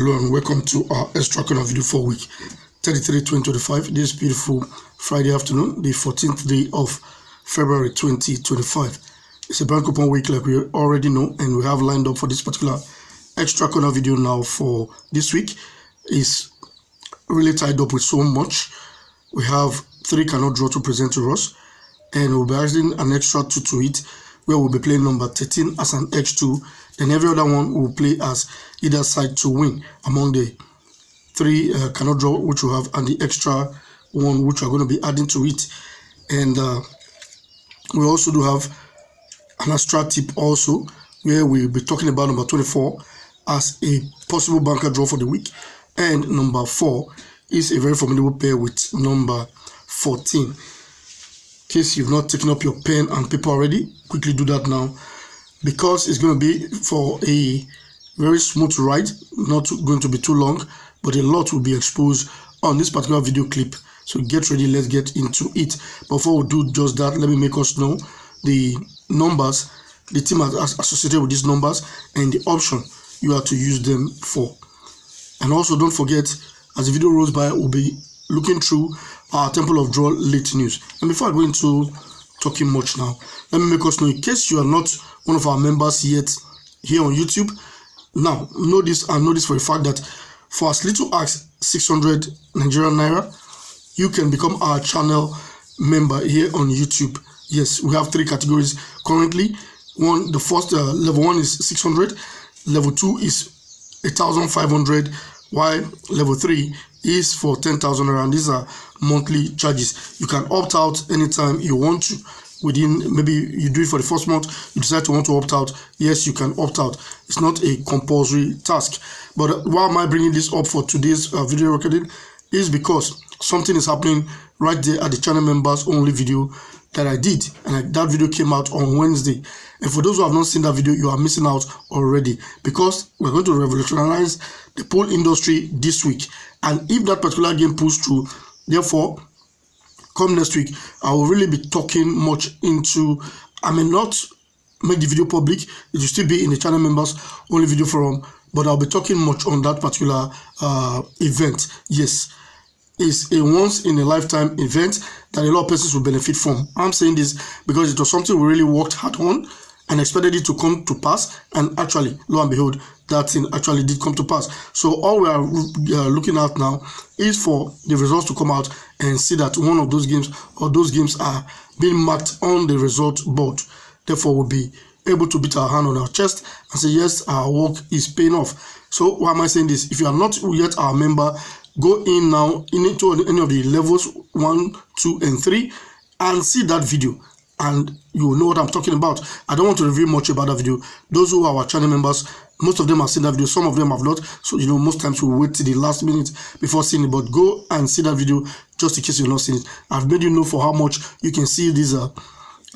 Hello and welcome to our extra corner video for week 33-2025. This beautiful Friday afternoon, the 14th day of February 2025. It's a brand coupon week like we already know, and we have lined up for this particular extra corner video now for this week. Is really tied up with so much. We have 3 cannot draw to present to us, and we'll be adding an extra 2 to it, where we'll be playing number 13 as an X2. Then every other one will play as either side to win among the 3 cannot draw which we have, and the extra one which we're going to be adding to it. And we also do have an extra tip also, where we'll be talking about number 24 as a possible banker draw for the week, and number 4 is a very formidable pair with number 14. In case you've not taken up your pen and paper already, quickly do that now, because it's going to be for a very smooth ride, not going to be too long, but a lot will be exposed on this particular video clip. So get ready, let's get into it. Before we do just that, let me make us know the numbers, the team associated with these numbers, and the option you are to use them for. And also don't forget, as the video rolls by, we'll be looking through our Temple of Draw late news. And before I go into talking much now, let me make us know, in case you are not one of our members yet here on YouTube, now know this and know this for a fact that for as little as 600 Nigerian naira, you can become our channel member here on YouTube. Yes, we have 3 categories currently. The first level 1 is 600, level 2 is 1,500, while level 3 is for 10,000 naira, and these are monthly charges. You can opt out anytime you want to. Within, maybe you do it for the first month, you decide to want to opt out, yes, you can opt out. It's not a compulsory task. But why am I bringing this up for today's video recording is because something is happening right there at the channel members only video that I did, and that video came out on Wednesday. And for those who have not seen that video, you are missing out already, because we're going to revolutionize the pool industry this week. And if that particular game pulls through, therefore, come next week, I will really be talking much into, I may not make the video public, it will still be in the channel members only video forum, but I'll be talking much on that particular event. Yes, it's a once in a lifetime event that a lot of persons will benefit from. I'm saying this because it was something we really worked hard on and expected it to come to pass, and actually, lo and behold, that thing actually did come to pass. So all we are looking at now is for the results to come out and see that one of those games or those games are being marked on the result board. Therefore, we'll be able to beat our hand on our chest and say, yes, our work is paying off. So why am I saying this? If you are not yet our member, go in now into any of the levels 1, 2, and 3 and see that video, and you will know what I'm talking about. I don't want to reveal much about that video. Those who are our channel members, most of them have seen that video, some of them have not. So, you know, most times we wait till the last minute before seeing it. But go and see that video just in case you've not seen it. I've made you know for how much you can see these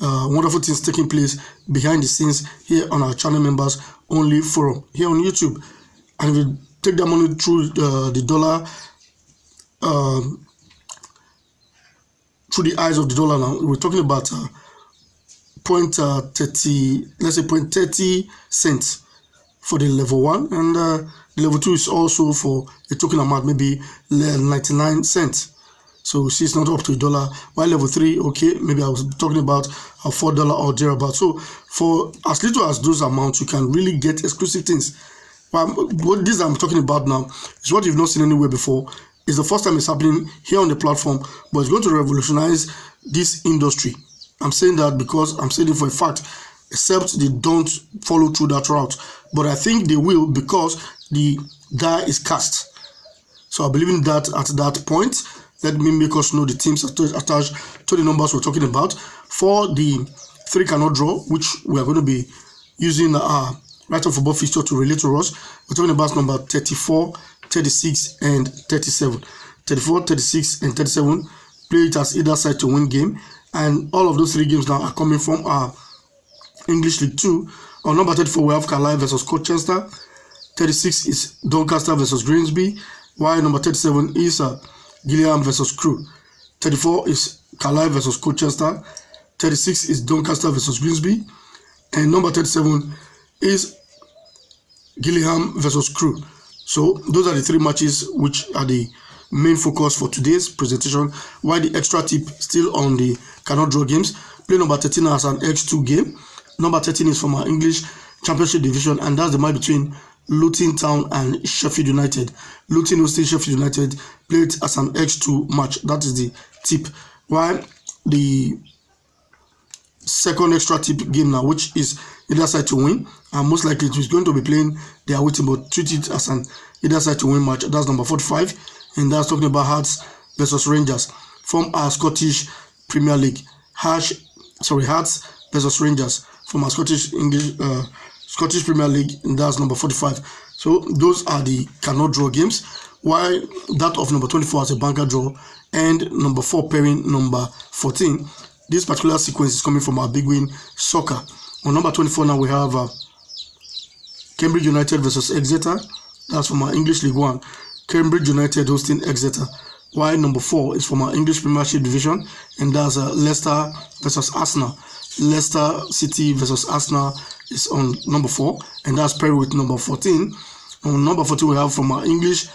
wonderful things taking place behind the scenes here on our channel members only forum here on YouTube. And if you take that money through the dollar, through the eyes of the dollar now, we're talking about 0.30, let's say 0.30 cents for the level 1, and the level 2 is also for a token amount, maybe 99 cents. So see, it's not up to $1. While level 3, okay, maybe I was talking about a $4 or thereabout. So for as little as those amounts, you can really get exclusive things. What this I'm talking about now is what you've not seen anywhere before. It's the first time it's happening here on the platform, but it's going to revolutionize this industry. I'm saying that because I'm saying it for a fact, except they don't follow through that route. But I think they will, because the die is cast. So I believe in that at that point. Let me make us know the teams attached to the numbers we're talking about. For the 3 cannot draw, which we are going to be using right on football fixture to relate to us, we're talking about number 34, 36, and 37. 34, 36, and 37. Play it as either side to win game. And all of those 3 games now are coming from our English League 2. On number 34, we have Carlisle versus Colchester. 36 is Doncaster versus Grimsby. While number 37 is Gillingham versus Crewe. 34 is Carlisle versus Colchester. 36 is Doncaster versus Grimsby. And number 37 is Gillingham versus Crewe. So those are the 3 matches which are the main focus for today's presentation, while the extra tip still on the cannot draw games. Play number 13 as an X2 game. Number 13 is from our English Championship Division, and that's the match between Luton Town and Sheffield United. Luton hosting Sheffield United, played as an X2 match. That is the tip. While the second extra tip game now, which is either side to win, and most likely it is going to be playing their way team, but treat it as an either side to win match. That's number 45, and that's talking about Hearts versus Rangers from our Scottish Premier League. Hearts versus Rangers from our Scottish Premier League, and that's number 45. So those are the cannot draw games, while that of number 24 is a banker draw, and number 4 pairing number 14. This particular sequence is coming from our BIGWIN Soccer. On number 24 now we have Cambridge United versus Exeter. That's from our English League One. Cambridge United hosting Exeter. While number 4 is from our English Premiership Division, and that's Leicester versus Arsenal. Leicester City versus Arsenal is on number 4, and that's paired with number 14. On number 14 we have from our English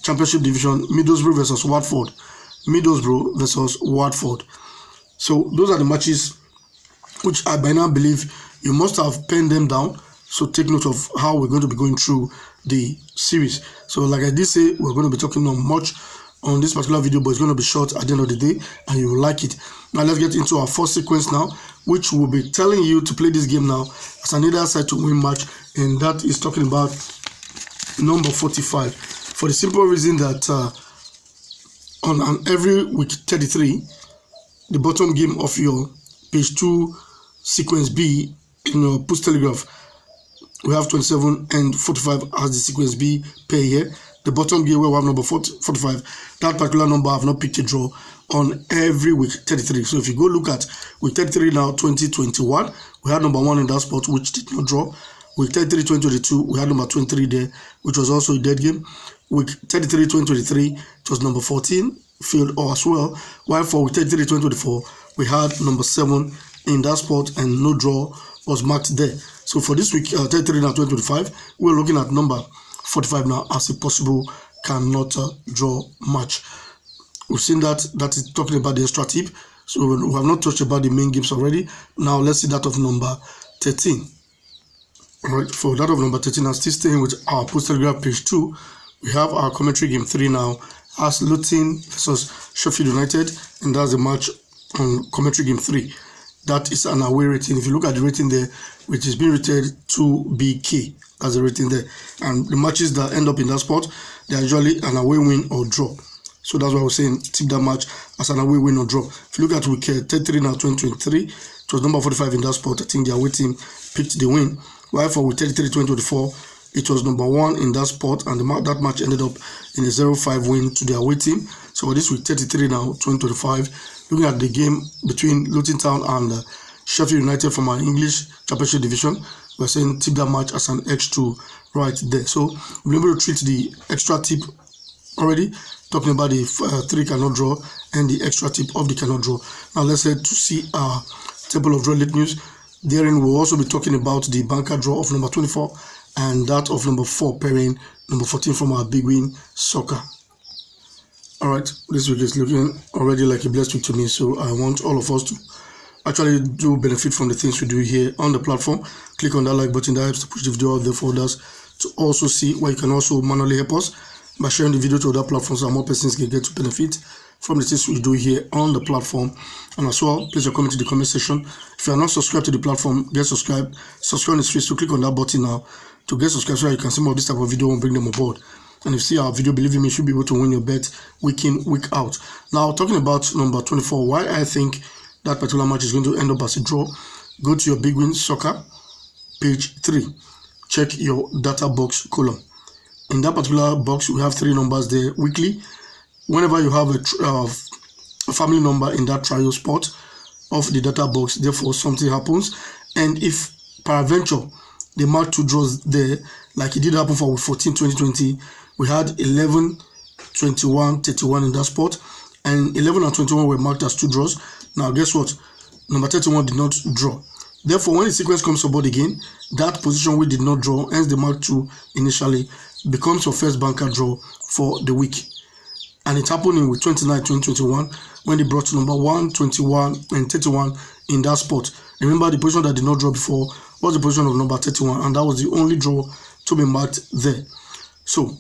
Championship Division, Middlesbrough versus Watford. Middlesbrough versus Watford. So those are the matches which I by now believe you must have penned them down. So take note of how we're going to be going through the series. So like I did say, we're going to be talking on much on this particular video, but it's going to be short at the end of the day, and you will like it. Now let's get into our first sequence now, which will be telling you to play this game now as an either side to win match, and that is talking about number 45, for the simple reason that on every week 33, the bottom game of your page 2 sequence B in your Pools Telegraph, we have 27 and 45 as the sequence B pair here. The bottom game where we have number 45, that particular number I have not picked a draw on every week 33. So if you go look at week 33 now, 2021, we had number 1 in that spot, which did not draw. Week 33, 2022, we had number 23 there, which was also a dead game. Week 33, 2023, it was number 14, failed as well. While for week 33, 2024, we had number 7 in that spot, and no draw was marked there. So for this week, 33 now, 2025, we're looking at number 45 now as a possible cannot draw match. We've seen that is talking about the extra tip. So we have not touched about the main games already. Now let's see that of number 13. All right, for that of number 13, I'm still staying with our Pools Telegraph page 2. We have our commentary game 3 now as Luton versus Sheffield United, and that's the match on commentary game 3. That is an away rating. If you look at the rating there, which is being rated 2BK as a rating there, and the matches that end up in that spot, they are usually an away win or draw. So that's why I was saying tip that match as an away win or draw. If you look at week 33 now, 2023, it was number 45 in that spot. I think the away team picked the win. While for week 33, 2024, it was number 1 in that spot, and that match ended up in a 0-5 win to the away team. So for this week 33 now, 2025, looking at the game between Luton Town and Sheffield United from our English Championship Division, we're saying tip that match as an X2 right there. So we're able to treat the extra tip already, talking about the 3 cannot draw and the extra tip of the cannot draw. Now let's head to see our table of draw late news. Therein we'll also be talking about the banker draw of number 24 and that of number 4 pairing number 14 from our BIGWIN Soccer. Alright, this week is looking already like a blessed week to me, so I want all of us to actually do benefit from the things we do here on the platform. Click on that like button, that helps to push the video out there for others to also see, where you can also manually help us by sharing the video to other platforms so more persons can get to benefit from the things we do here on the platform. And as well, place your comment in the comment section. If you are not subscribed to the platform, get subscribed. Subscribe is free, so click on that button now to get subscribed so that you can see more of this type of video and bring them aboard. And if you see our video, believe me, you should be able to win your bet week in, week out. Now, talking about number 24, why I think that particular match is going to end up as a draw, go to your BIGWIN Soccer, page 3. Check your data box column. In that particular box, we have 3 numbers there weekly. Whenever you have a family number in that trial spot of the data box, therefore something happens. And if peradventure they mark 2 draws there, like it did happen for week 14, 2020, we had 11, 21, 31 in that spot, and 11 and 21 were marked as 2 draws. Now guess what? Number 31 did not draw. Therefore, when the sequence comes aboard again, that position we did not draw, hence the mark 2 initially, becomes your first banker draw for the week. And it happened in week 29, 2021, when they brought number 1, 21, and 31 in that spot. Remember, the position that did not draw before was the position of number 31, and that was the only draw to be marked there. So,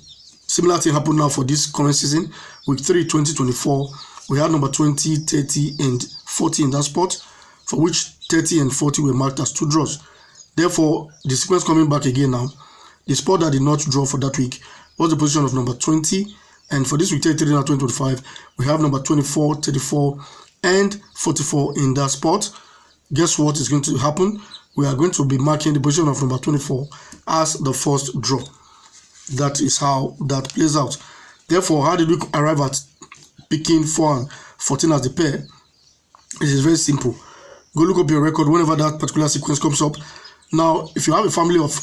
similar thing happened now for this current season. Week 3, 2024, we had number 20, 30, and 40 in that spot, for which 30 and 40 were marked as 2 draws. Therefore, the sequence coming back again now, the spot that did not draw for that week was the position of number 20, and for this week 33 now 2025, we have number 24, 34, and 44 in that spot. Guess what is going to happen? We are going to be marking the position of number 24 as the first draw. That is how that plays out. Therefore, how did we arrive at picking 4 and 14 as the pair? It is very simple. Go look up your record whenever that particular sequence comes up. Now, if you have a family of,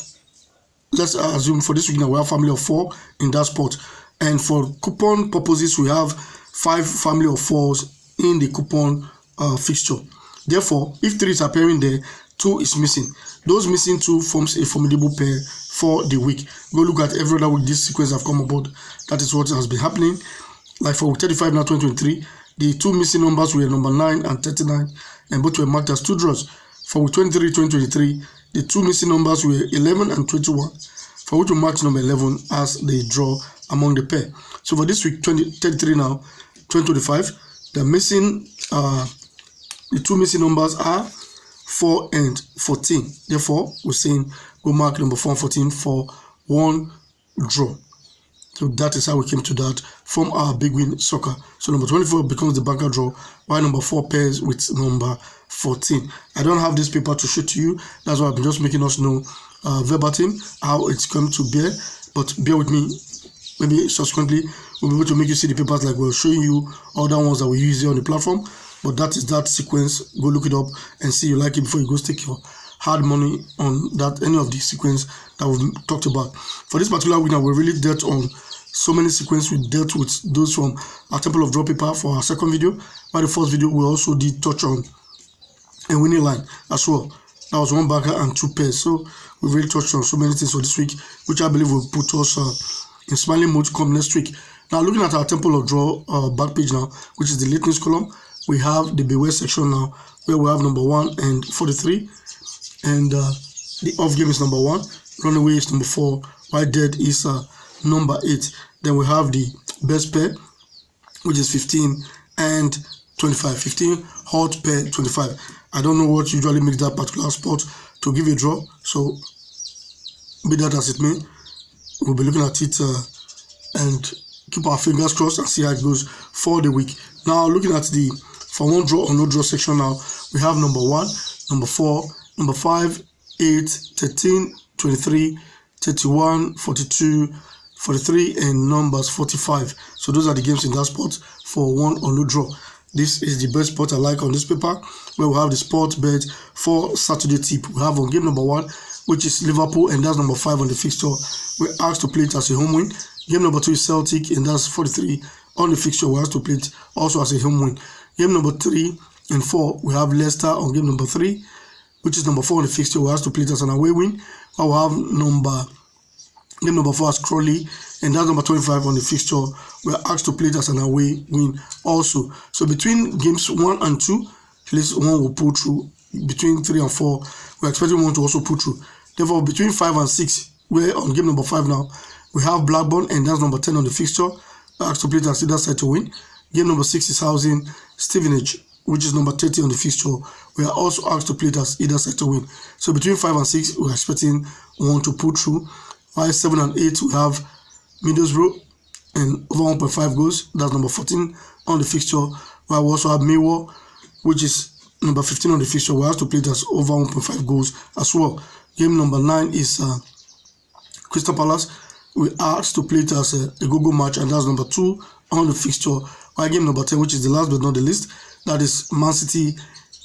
let's assume for this week now we have a family of 4 in that spot. And for coupon purposes, we have 5 family of 4s in the coupon fixture. Therefore, if 3 is appearing there, 2 is missing. Those missing 2 forms a formidable pair for the week. Go look at every other week this sequence have come about. That is what has been happening. Like for week 35 now 2023, the 2 missing numbers were number 9 and 39, and both were marked as 2 draws. For week 23, 2023, the 2 missing numbers were 11 and 21, for which we marked number 11 as the draw among the pair. So for this week 33 now 2025, the missing the 2 missing numbers are 4 and 14. Therefore, we're saying we'll mark number 4 and 14 for 1 draw. So that is how we came to that from our BIGWIN Soccer. So number 24 becomes the banker draw, while number 4 pairs with number 14. I don't have this paper to show to you. That's why I'm just making us know verbatim how it's come to bear. But bear with me. Maybe subsequently we'll be able to make you see the papers like we're showing you other ones that we use here on the platform. But that is that sequence. Go look it up and see you like it before you go stake your hard money on that any of the sequence that we've talked about. For this particular week now, we really dealt on so many sequences. We dealt with those from our Temple of Draw paper for our second video. By the first video, we also did touch on a winning line as well. That was 1 banker and 2 pairs. So we really touched on so many things for this week, which I believe will put us in smiling mode to come next week. Now, looking at our Temple of Draw back page now, which is the late news column, we have the Beware section now, where we have number 1 and 43, and the off game is number 1, runaway is number 4, while dead is number 8. Then we have the best pair, which is 15 and 25. 15 hot pair 25. I don't know what usually makes that particular spot to give a draw, so be that as it may, we'll be looking at it and keep our fingers crossed and see how it goes for the week. Now, looking at the for 1 draw or no draw section now, we have number 1, number 4, number 5, 8, 13, 23, 31, 42, 43, and numbers 45. So those are the games in that spot for 1 or no draw. This is the best spot I like on this paper, where we have the sport bet for Saturday tip. We have on game number 1, which is Liverpool, and that's number 5 on the fixture. We're asked to play it as a home win. Game number 2 is Celtic, and that's 43 on the fixture. We're asked to play it also as a home win. Game number 3 and 4, we have Leicester on game number 3, which is number 4 on the fixture. We're asked to play it as an away win. We'll have game number 4 as Crawley, and that's number 25 on the fixture. We're asked to play it as an away win also. So between games 1 and 2, at least 1 will pull through. Between 3 and 4, we're expecting 1 to also pull through. Therefore, between 5 and 6, we're on game number 5 now, we have Blackburn, and that's number 10 on the fixture. We're asked to play it as either side to win. Game number 6 is Housing Stevenage, which is number 30 on the fixture. We are also asked to play it as either side to win. So between 5 and 6, we're expecting 1 to pull through. While 7 and 8, we have Middlesbrough and over 1.5 goals. That's number 14 on the fixture. While we also have Millwall, which is number 15 on the fixture. We have to play it as over 1.5 goals as well. Game number 9 is Crystal Palace. We are asked to play it as a go-go match, and that's number 2 on the fixture. While game number 10, which is the last but not the least, that is Man City,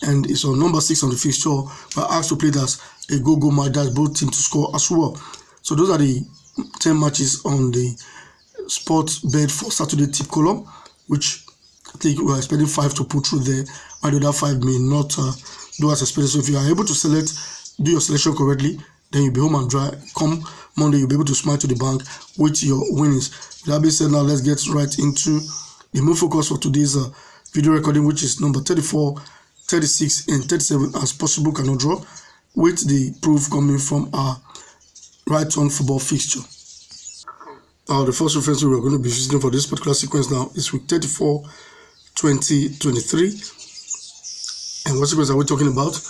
and it's on number 6 on the fixture. We're asked to play it as a go-go match. That's both teams to score as well. So those are the 10 matches on the sports bet for Saturday tip column, which I think we are expecting 5 to put through there, while the other 5 may not do as expected. So if you are able to select, do your selection correctly, then you'll be home and dry. Come Monday, you'll be able to smile to the bank with your winnings. With that being said, now let's get right into the main focus for today's video recording, which is number 34, 36, and 37 as possible cannot draw, with the proof coming from our right on football fixture. The first reference we're going to be visiting for this particular sequence now is week 34, 2023. And what sequence are we talking about?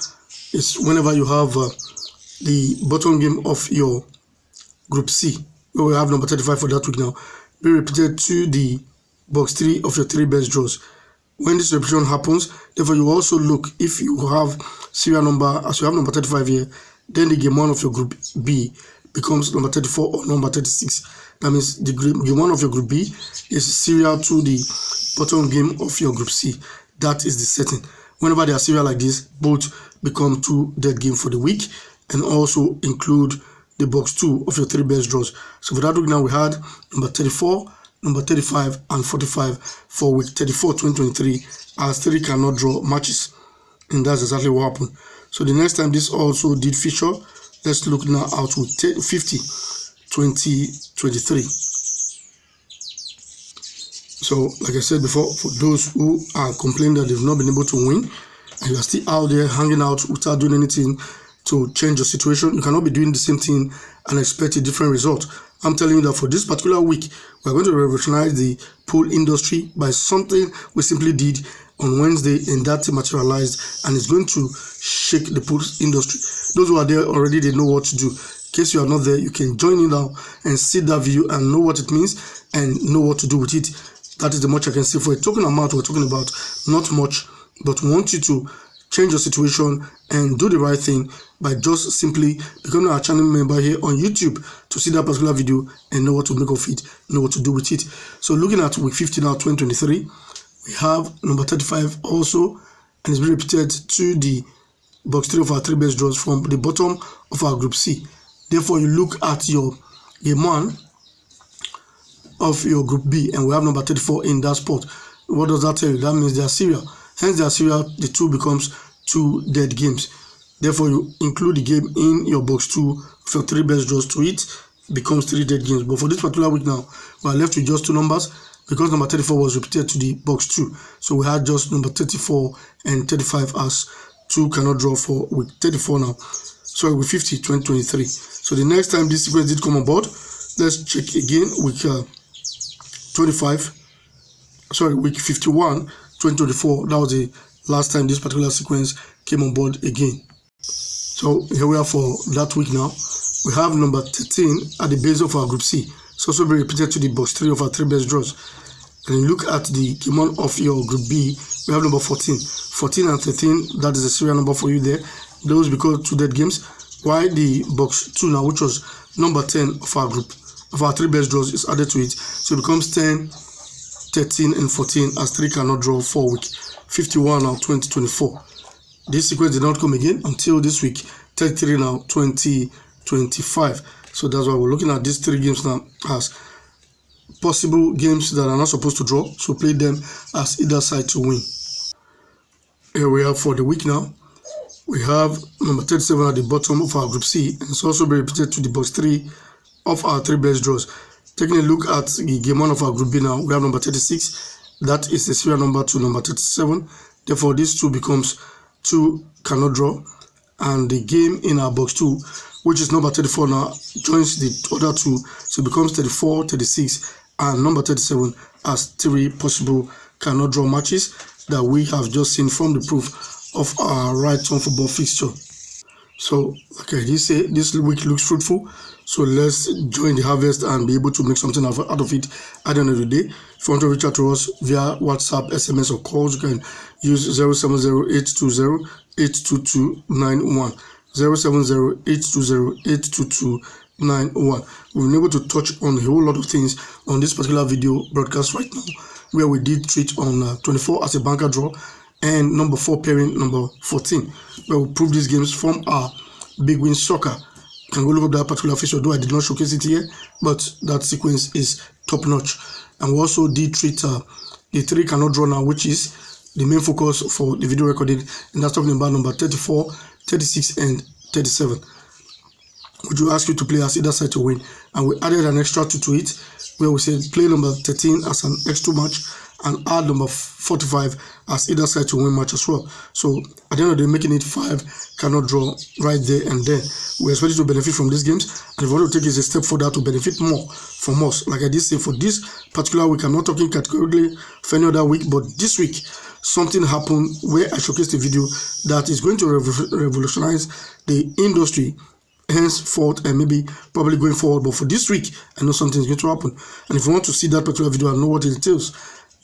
It's whenever you have the bottom game of your Group C, where we have number 35 for that week now, be repeated to the box 3 of your 3 best draws. When this repetition happens, therefore you also look if you have serial number, as you have number 35 here, then the game 1 of your Group B becomes number 34 or number 36. That means the game 1 of your Group B is serial to the bottom game of your Group C. That is the setting. Whenever they are serial like this, both become 2 dead games for the week, and also include the box 2 of your 3 best draws. So for that week now, we had number 34, number 35, and 45 for week 34, 2023 as 3 cannot draw matches. And that's exactly what happened. So the next time this also did feature, let's look now out with 50, 2023. So, like I said before, for those who are complaining that they've not been able to win, and you are still out there hanging out without doing anything to change your situation, you cannot be doing the same thing and expect a different result. I'm telling you that for this particular week, we're going to revolutionize the pool industry by something we simply did on Wednesday, and that materialized, and it's going to shake the pool industry. Those who are there already, they know what to do. In case you are not there, you can join in now and see that video and know what it means and know what to do with it. That is the much I can say. For a token amount, we're talking about not much, but we want you to change your situation and do the right thing by just simply becoming our channel member here on YouTube to see that particular video and know what to make of it, know what to do with it. So looking at week 50 now, 2023, we have number 35 also, and it's been repeated to the box 3 of our 3 best draws from the bottom of our Group C. Therefore, you look at your game 1 of your Group B, and we have number 34 in that spot. What does that tell you? That means they are serial. Hence, they are serial. The 2 becomes 2 dead games. Therefore, you include the game in your box 2 of your 3 best draws to it, becomes 3 dead games. But for this particular week now, we are left with just 2 numbers because number 34 was repeated to the box 2. So we had just number 34 and 35 as 2 cannot draw for week 34 now. Sorry, week 50, 2023. So the next time this sequence did come on board, let's check again week 51, 2024. That was the last time this particular sequence came on board again. So here we are for that week now. We have number 13 at the base of our Group C. It's also be repeated to the box 3 of our 3 best draws. And you look at the game 1 of your Group B, we have number 14. 14 and 13, that is a serial number for you there. Those become 2 dead games. Why the box 2 now, which was number 10 of our group, of our 3 best draws, is added to it. So it becomes 10, 13, and 14 as 3 cannot draw for week 51 now, 2024. This sequence did not come again until this week, 33 now, 2025. So that's why we're looking at these 3 games now as possible games that are not supposed to draw. So play them as either side to win. Here we are for the week now. We have number 37 at the bottom of our Group C, and it's also been repeated to the box 3 of our 3 best draws. Taking a look at the game 1 of our Group B now, we have number 36. That is the serial number to number 37. Therefore, this 2 becomes 2 cannot draw. And the game in our box 2, which is number 34 now, joins the other 2. So it becomes 34, 36, and number 37 as 3 possible cannot draw matches that we have just seen from the proof of our right on football fixture. So, like I did say, this week looks fruitful. So let's join the harvest and be able to make something out of it at the end of the day. If you want to reach out to us via WhatsApp, SMS, or calls, you can use 070-820-82291. 070-820-82291. We've been able to touch on a whole lot of things on this particular video broadcast right now, where we did treat on 24 as a banker draw, and number 4 pairing number 14, where we prove these games from our BIGWIN Soccer. You can go look up that particular fixture, though I did not showcase it here, but that sequence is top notch. And we also did treat the 3 cannot draw now, which is the main focus for the video recording, and that's talking about number 34, 36, and 37. which will ask you to play as either side to win, and we added an extra 2 to it, where we said play number 13 as an extra match and add number 45 as either side to win match as well. So at the end of the day, making it 5 cannot draw right there and then. We expect you to benefit from these games, and if you want to take it a step further to benefit more from us, like I did say, for this particular week, I'm not talking categorically for any other week, but this week something happened where I showcased a video that is going to revolutionize the industry henceforth and maybe probably going forward. But for this week, I know something is going to happen, and if you want to see that particular video and know what it entails,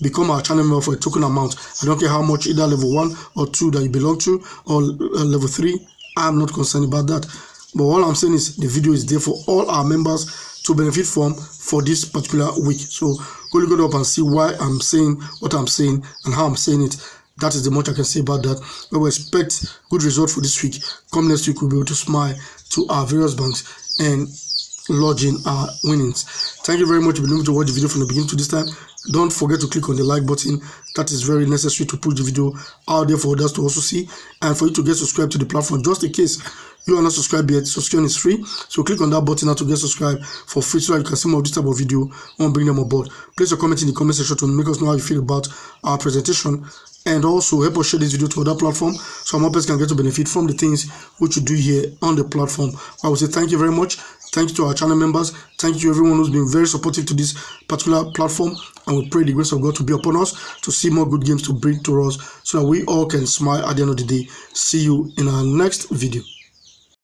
become our channel member for a token amount. I don't care how much, either level 1 or 2 that you belong to, or level 3. I'm not concerned about that. But all I'm saying is the video is there for all our members to benefit from for this particular week. So go look it up and see why I'm saying what I'm saying and how I'm saying it. That is the much I can say about that. But we expect good results for this week. Come next week, we'll be able to smile to our various banks and lodge in our winnings. Thank you very much for being able to watch the video from the beginning to this time. Don't forget to click on the like button. That is very necessary to push the video out there for others to also see, and for you to get subscribed to the platform. Just in case you are not subscribed yet, subscription is free, so click on that button now to get subscribed for free, so that you can see more of this type of video and bring them aboard. Place your comment in the comment section to make us know how you feel about our presentation, and also help us share this video to other platforms so more people can get to benefit from the things which you do here on the platform. I will say thank you very much. Thank you to our channel members. Thank you to everyone who's been very supportive to this particular platform, and we pray the grace of God to be upon us to see more good games to bring to us so that we all can smile at the end of the day. See you in our next video.